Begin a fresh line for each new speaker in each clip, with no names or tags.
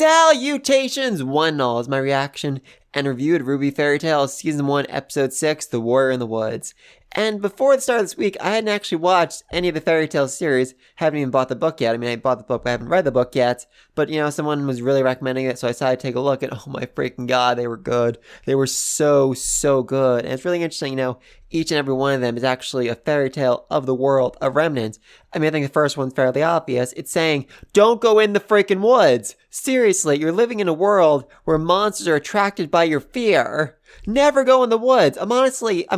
Salutations, one and all, is my reaction and review to RWBY Fairy Tales Season 1, Episode 6, The Warrior in the Woods. And before the start of this week, I hadn't actually watched any of the Fairy Tales series, haven't even bought the book yet. I mean, I bought the book, but I haven't read the book yet. But, you know, someone was really recommending it, so I decided to take a look, and oh my freaking god, they were good. They were so good. And it's really interesting, you know, each and every one of them is actually a fairy tale of the world of Remnant. I mean, I think the first one's fairly obvious. It's saying, don't go in the freaking woods. Seriously, you're living in a world where monsters are attracted by your fear. Never go in the woods. I'm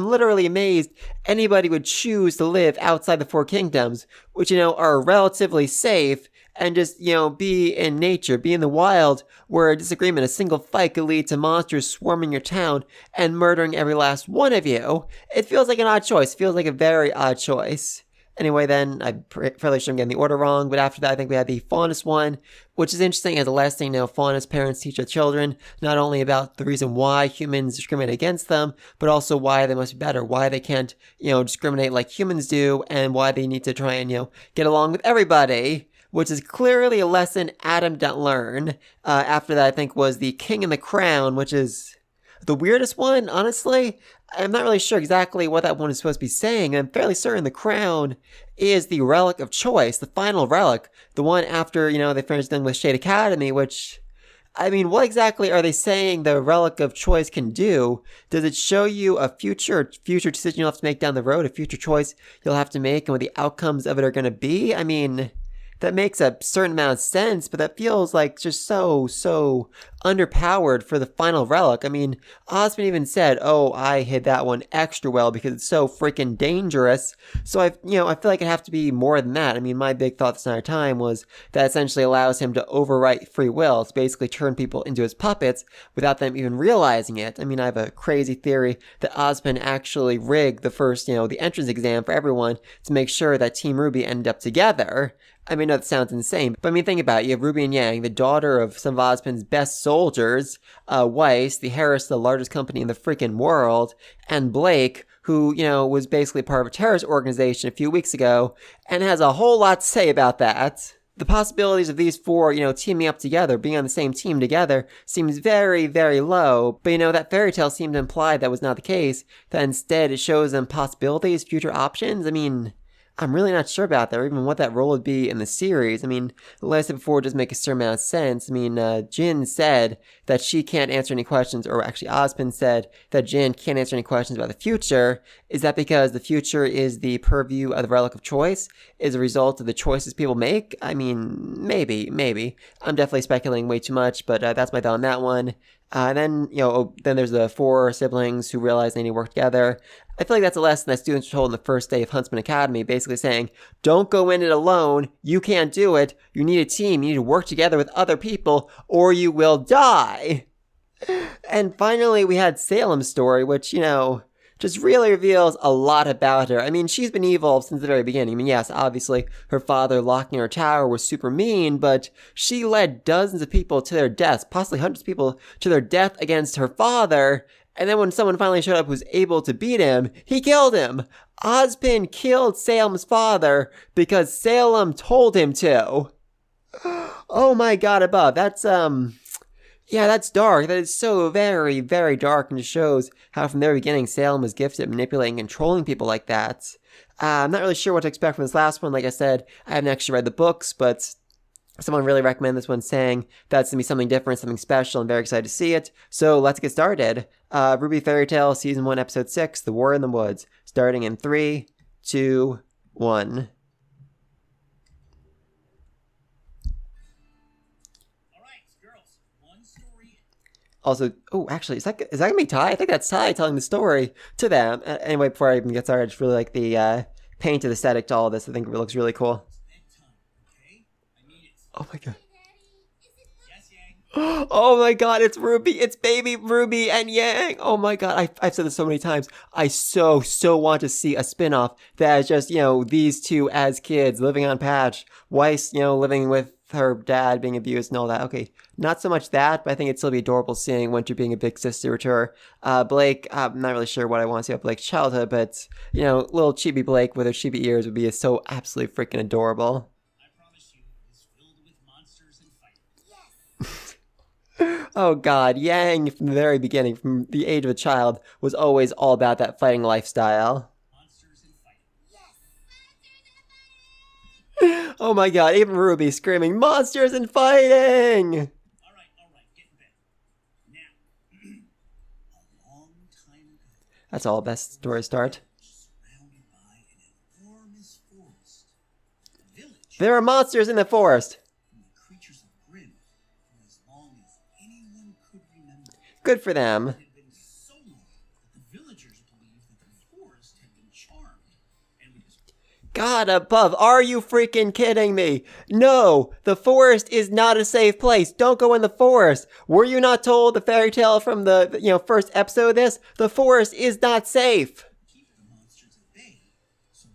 literally amazed anybody would choose to live outside the Four Kingdoms, which, you know, are relatively safe, and just, you know, be in nature, be in the wild, where a disagreement, a single fight could lead to monsters swarming your town and murdering every last one of you. It feels like an odd choice. It feels like a very odd choice. Anyway, then, I'm fairly sure I'm getting the order wrong, but after that, I think we had the Faunus one, which is interesting as the last thing now, Faunus parents teach their children not only about the reason why humans discriminate against them, but also why they must be better, why they can't, you know, discriminate like humans do, and why they need to try and, you know, get along with everybody, which is clearly a lesson Adam didn't learn. After that, I think, was the King and the Crown, which is the weirdest one, honestly. I'm not really sure exactly what that one is supposed to be saying. I'm fairly certain the crown is the relic of choice, the final relic, the one after, you know, they finished dealing with Shade Academy, which, I mean, what exactly are they saying the relic of choice can do? Does it show you a future decision you'll have to make down the road, a future choice you'll have to make, and what the outcomes of it are going to be? I mean, that makes a certain amount of sense, but that feels like just so underpowered for the final relic. I mean, Osmond even said, oh, I hid that one extra well because it's so freaking dangerous. So I feel like it'd have to be more than that. I mean, my big thought this entire time was that essentially allows him to overwrite free will. It's basically turn people into his puppets without them even realizing it. I mean, I have a crazy theory that Osmond actually rigged the first, you know, the entrance exam for everyone to make sure that Team RWBY ended up together. I mean, that sounds insane, but I mean, think about it. You have Ruby and Yang, the daughter of some of Osmond's best soldiers, Weiss, the Harris, the largest company in the freaking world, and Blake, who, you know, was basically part of a terrorist organization a few weeks ago, and has a whole lot to say about that. The possibilities of these four, you know, teaming up together, being on the same team together, seems very low, but, you know, that fairy tale seemed to imply that was not the case, that instead it shows them possibilities, future options. I mean, I'm really not sure about that, or even what that role would be in the series. I mean, like I said before, it does make a certain amount of sense. I mean, Jin said that she can't answer any questions, or actually Osmond said that Jin can't answer any questions about the future. Is that because the future is the purview of the Relic of Choice? Is a result of the choices people make? I mean, maybe. I'm definitely speculating way too much, but that's my thought on that one. And then, you know, then there's the four siblings who realize they need to work together. I feel like that's a lesson that students were told on the first day of Huntsman Academy, basically saying, don't go in it alone, you can't do it, you need a team, you need to work together with other people, or you will die. And finally, we had Salem's story, which, you know, just really reveals a lot about her. I mean, she's been evil since the very beginning. I mean, yes, obviously, her father locking her tower was super mean, but she led dozens of people to their deaths, possibly hundreds of people to their death against her father. And then when someone finally showed up who was able to beat him, he killed him. Ozpin killed Salem's father because Salem told him to. Oh my god, above. That's, yeah, that's dark. That is so very dark, and just shows how from the very beginning Salem was gifted at manipulating and controlling people like that. I'm not really sure what to expect from this last one. Like I said, I haven't actually read the books, but someone really recommended this one, saying that's going to be something different, something special. I'm very excited to see it. So let's get started. RWBY Fairy Tale Season 1, Episode 6, The War in the Woods. Starting in 3, 2, 1. Also, oh, actually, is that gonna be Ty? I think that's Ty telling the story to them. Anyway, before I even get started, I just really like the painted aesthetic to all of this. I think it looks really cool. Oh my god. Oh my god, it's RWBY. It's baby RWBY and Yang. Oh my god, I've said this so many times. I so want to see a spin-off that is just, you know, these two as kids living on Patch. Weiss, you know, living with her dad being abused and all that. Okay, not so much that, but I think it'd still be adorable seeing Winter being a big sister to her. Blake, I'm not really sure what I want to see about Blake's childhood, but, you know, little chibi Blake with her chibi ears would be so absolutely freaking adorable. I promise you, it's filled with monsters and fighting. Yes! Oh god, Yang from the very beginning, from the age of a child, was always all about that fighting lifestyle. Oh my god, even Ruby screaming, monsters and fighting!
Alright, get in bed. Now, a long time ago,
That's all best story start.
surrounded by an enormous forest, a village
There are monsters in the forest!
from the creatures of Grimm for as long as anyone could remember.
Good for them.
It had been so long that the villagers believed that the forest had been charmed and would just
God above, are you freaking kidding me? No, the forest is not a safe place. Don't go in the forest. Were you not told the fairy tale from the first episode of this? The forest is not safe.
keep the monsters at bay. So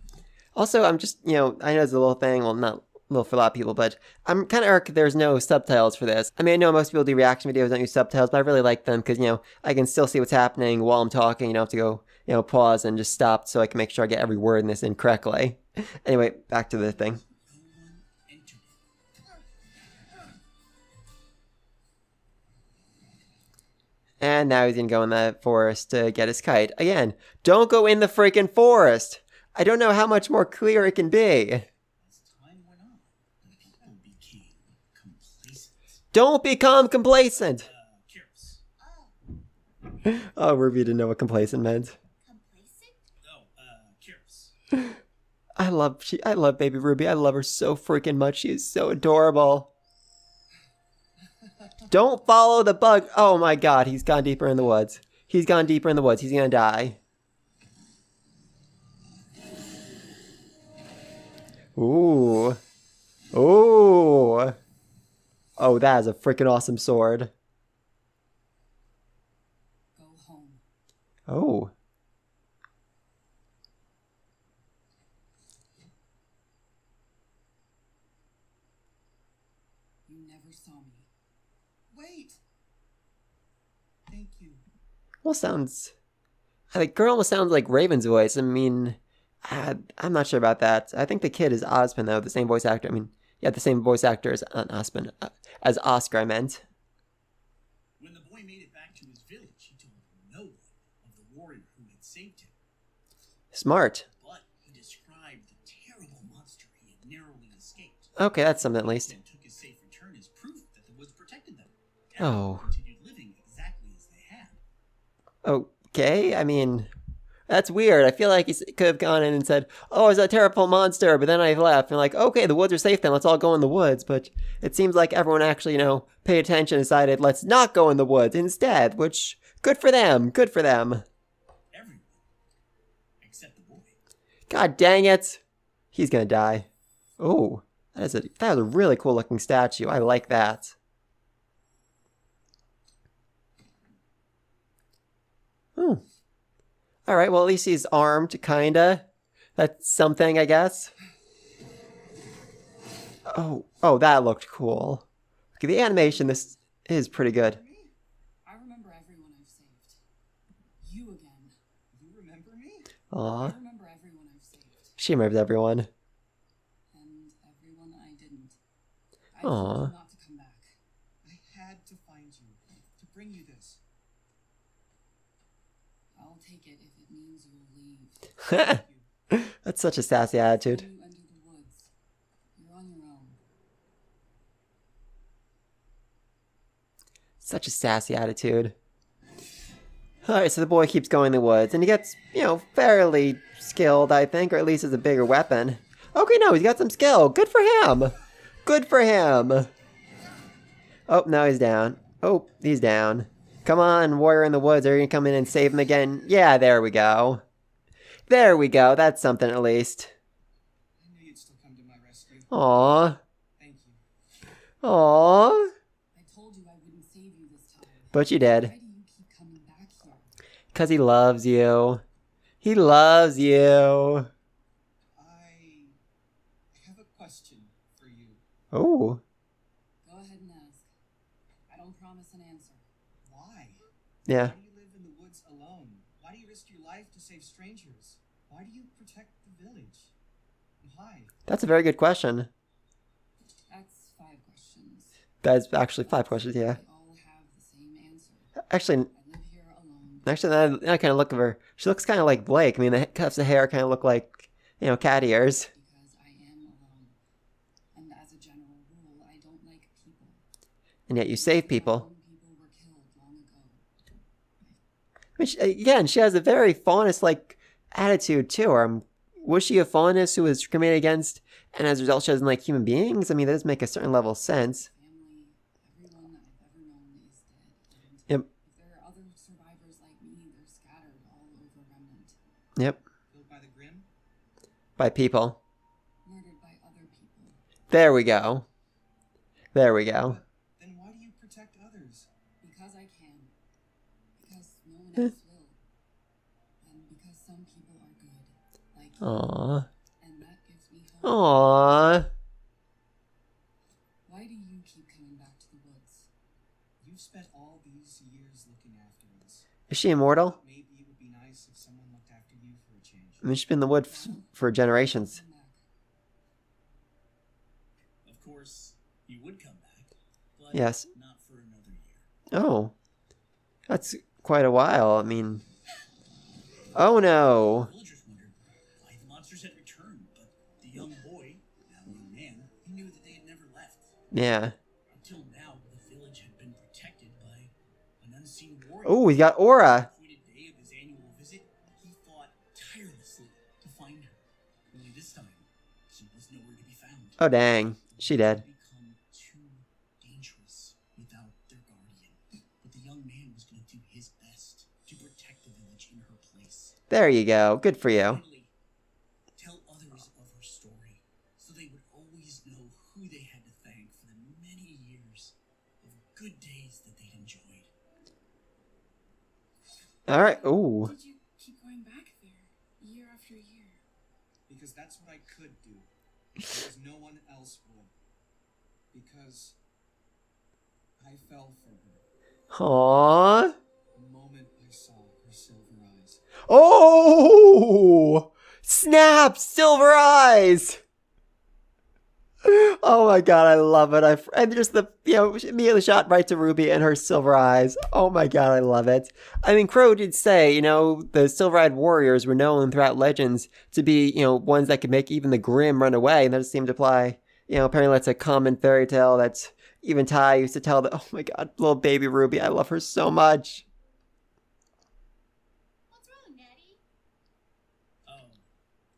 Also, I'm just, I know it's a little thing, well, not little for a lot of people, but I'm kind of irked there's no subtitles for this. I mean, I know most people do reaction videos don't use subtitles, but I really like them because, I can still see what's happening while I'm talking. You don't have to go, pause and just stop so I can make sure I get every word in this in correctly. Anyway, back to the thing.
no one entered it.
And now he's gonna go in the forest to get his kite. Again, don't go in the freaking forest! I don't know how much more clear it can be.
As time went on, the people became complacent.
Don't become complacent!
Kiris.
Oh, Ruby didn't know what complacent meant.
Kiris.
I love baby Ruby. I love her so freaking much. She is so adorable. Don't follow the bug. Oh my god, he's gone deeper in the woods. He's gone deeper in the woods. He's gonna die. Ooh. Ooh. Oh, that is a freaking awesome sword.
Go home.
Oh.
You never saw me. Wait! Thank you.
Almost sounds... The girl almost sounds like Raven's voice. I mean, I'm not sure about that. I think the kid is Osmond, though. The same voice actor. I mean, yeah, the same voice actor as Osmond. As Oscar, I meant.
When the boy made it back to his village, he told no one of the warrior who had saved him.
Smart.
But he described the terrible monster he had narrowly escaped.
Okay, that's something at least.
And took his safe return as proof that the woods protected them.
Oh.
Continued living exactly as they had.
Okay, I mean, that's weird. I feel like he could have gone in and said, oh, it's a terrible monster, but then I left. And like, okay, the woods are safe then, let's all go in the woods. But it seems like everyone actually, paid attention and decided, let's not go in the woods instead, which, good for them, good for them.
Everyone. Except the boy.
God dang it. He's gonna die. Oh, that is a really cool looking statue. I like that. Oh. Alright, well at least he's armed, kinda. That's something, I guess. Oh, that looked cool. Okay, the animation, this is pretty good.
I remember everyone I've saved. You again. You remember me?
Aw,
I remember everyone I've saved.
she remembers everyone.
And everyone I didn't. I
Aw.
told you not to come back. I had to find you. To bring you this. I'll take it if it means you'll leave.
That's such a sassy attitude.
You enter the woods. You're on your own.
Such a sassy attitude. Alright, so the boy keeps going in the woods, and he gets, fairly skilled, I think, or at least has a bigger weapon. Okay, no, he's got some skill. Good for him. Good for him. Oh, now he's down. Oh, he's down. Come on, warrior in the woods. Are you going to come in and save him again? Yeah, there we go. There we go. That's something at least.
I knew you'd still come to my rescue.
Aww.
Thank you.
Aww.
I told you I wouldn't save you this time.
But you did.
Why do you keep coming back here?
Because he loves you. He loves you.
I have a question for you.
Oh.
Go ahead and ask. I don't promise an answer. Why?
Yeah.
Why do you live in the woods alone? Why do you risk your life to save strangers? Why do you protect the village? Why?
That's a very good question.
That's 5 questions.
That's actually 5 questions, yeah.
They all have
Actually,
I live here alone
now I kind of look at her. She looks kind of like Blake. I mean, the cuffs of hair kind of look like, cat ears.
because I am alone. And as a general rule, I don't like people.
And yet you save people.
My own people were killed long ago.
I mean, again, she has a very faunus-like attitude to her. Was she a faunus who was discriminated against, and as a result, she doesn't like human beings? I mean, that does make a certain level of sense.
Family, everyone I've ever known is dead. And
Yep.
if there are other survivors like me, they're scattered all over Remnant.
Yep.
Killed by the Grim?
By people.
Murdered by other people.
There we go. There we go.
Then why do you protect others? Because I can. Because no one else will. And because some people are good. Like you.
Aww.
And that gives me hope.
Aww.
Why do you keep coming back to the woods? You've spent all these years looking after us.
Is she immortal?
Maybe it would be nice if someone looked after you for a change.
I mean, she's been in the wood for generations.
Come back.
Of course, you would come back, but
Yes.
not for another year.
Oh. That's quite a while. I mean... Oh no.
Villagers wondered why the monsters had returned, but the young boy, now a young man, he knew that they had never left.
Yeah.
Until now, the village had been protected by an unseen warrior.
Oh, we got Aura.
On the appointed day of his annual visit, he fought tirelessly to find her. Only this time, she was nowhere to be found.
Oh, dang. She dead.
Become too dangerous without their guardian. But the young man was going to do his best to protect the village in her place.
There you go. Good for you.
Finally, tell others of her story, so they would always know who they had to thank for the many years of good days that they'd enjoyed.
All right. Ooh.
Did you keep going back there, year after year? Because that's what I could do. Because no one else would. Because I fell for her.
Aww.
The moment I saw her silver eyes.
Oh! Snap! Silver eyes! Oh my god, I love it. And just the, immediately shot right to Ruby and her silver eyes. Oh my god, I love it. I mean, Crow did say, the silver-eyed warriors were known throughout legends to be, ones that could make even the Grim run away, and that just seemed to apply. Apparently that's a common fairy tale that's even Ty used to tell that, oh my god, little baby Ruby, I love her so much.
What's wrong, Daddy?
Oh,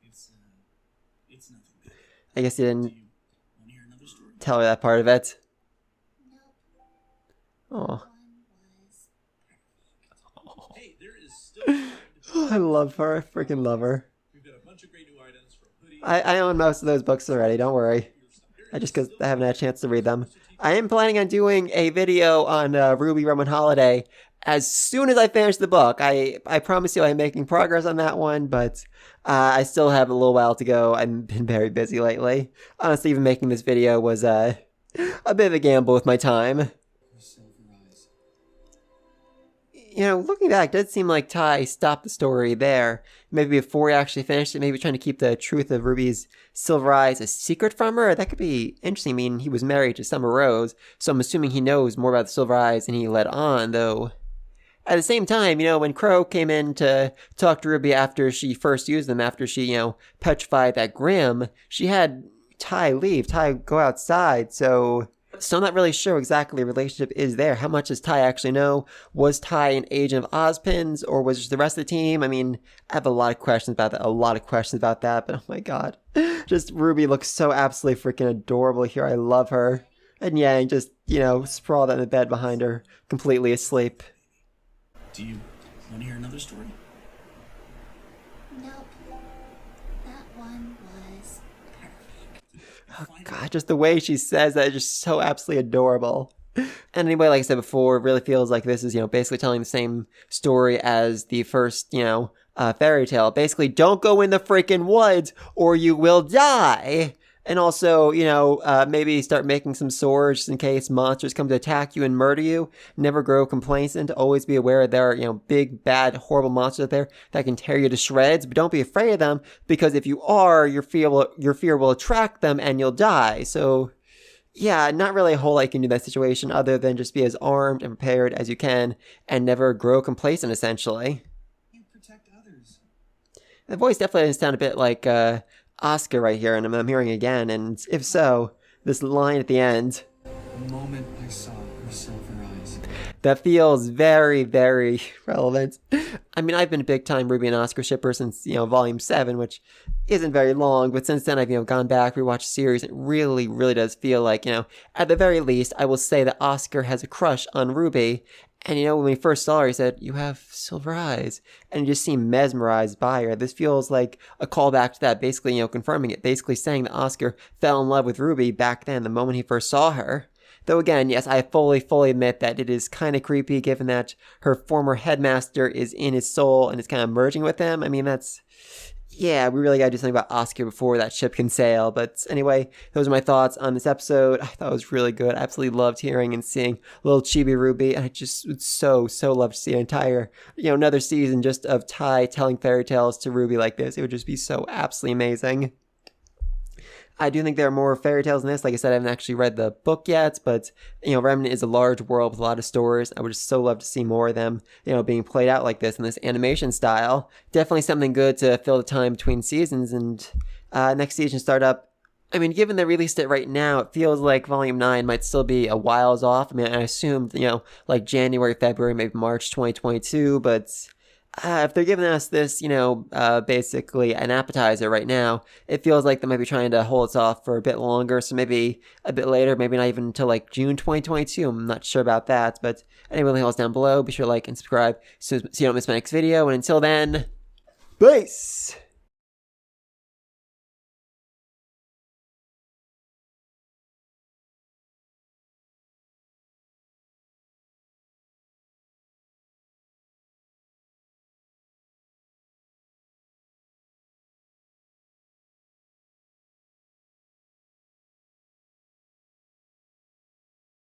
it's nothing big.
I guess you
Do
didn't
you want to hear another story?
tell her that part of it.
Nope.
Oh,
One was
Hey, there is still.
I love her. I freaking love her.
We've got a bunch of great new items from hoodies.
I own most of those books already, don't worry. Just because I haven't had a chance to read them. I am planning on doing a video on RWBY Roman Holiday as soon as I finish the book. I promise you I'm making progress on that one, but I still have a little while to go. I've been very busy lately. Honestly, even making this video was a bit of a gamble with my time.
Her silver eyes.
Looking back, it did seem like Ty stopped the story there. Maybe before he actually finished it, maybe trying to keep the truth of Ruby's silver eyes a secret from her. That could be interesting. I mean, he was married to Summer Rose, so I'm assuming he knows more about the silver eyes than he let on, though. At the same time, when Crow came in to talk to Ruby after she first used them, after she, petrified that Grim, she had Ty leave, Ty go outside, so I'm not really sure exactly the relationship is there. How much does Ty actually know? Was Ty an agent of Ozpin's, or was it just the rest of the team? I mean, I have a lot of questions about that, but oh my god. Just Ruby looks so absolutely freaking adorable here. I love her. And Yang just, sprawled out in the bed behind her, completely asleep.
Do you want to hear another story?
nope. That one was perfect.
Oh god, just the way she says that is just so absolutely adorable. And anyway, like I said before, it really feels like this is, basically telling the same story as the first, fairy tale. Basically, don't go in the freaking woods or you will die. And also, maybe start making some swords just in case monsters come to attack you and murder you. Never grow complacent. Always be aware there are, big, bad, horrible monsters out there that can tear you to shreds. But don't be afraid of them, because if you are, your fear will attract them and you'll die. So, yeah, not really a whole lot you can do in that situation other than just be as armed and prepared as you can and never grow complacent, essentially.
You protect others.
The voice definitely does sound a bit like Oscar right here, and I'm hearing again, and if so, this line at the end,
The moment I saw her silver eyes.
that feels very, very relevant. I mean, I've been a big time Ruby and Oscar shipper since, Volume 7, which isn't very long, but since then I've, gone back, rewatched the series. It really, really does feel like, at the very least, I will say that Oscar has a crush on Ruby. And, when we first saw her, he said, "You have silver eyes." And you just seem mesmerized by her. This feels like a callback to that, basically, confirming it. Basically saying that Oscar fell in love with Ruby back then, the moment he first saw her. Though again, yes, I fully admit that it is kind of creepy given that her former headmaster is in his soul and is kind of merging with him. I mean, yeah, we really gotta do something about Oscar before that ship can sail. But anyway, those are my thoughts on this episode. I thought it was really good. I absolutely loved hearing and seeing little Chibi Ruby. I just would so love to see an entire, another season just of Tai telling fairy tales to Ruby like this. It would just be so absolutely amazing. I do think there are more fairy tales in this. Like I said, I haven't actually read the book yet, but, Remnant is a large world with a lot of stories. I would just so love to see more of them, being played out like this in this animation style. Definitely something good to fill the time between seasons, and next season start up. I mean, given they released it right now, it feels like Volume 9 might still be a whiles off. I mean, I assumed, like January, February, maybe March 2022, but if they're giving us this, basically an appetizer right now, it feels like they might be trying to hold us off for a bit longer. So maybe a bit later, maybe not even until like June 2022. I'm not sure about that. But anyway, else down below. Be sure to like and subscribe so you don't miss my next video. And until then, peace!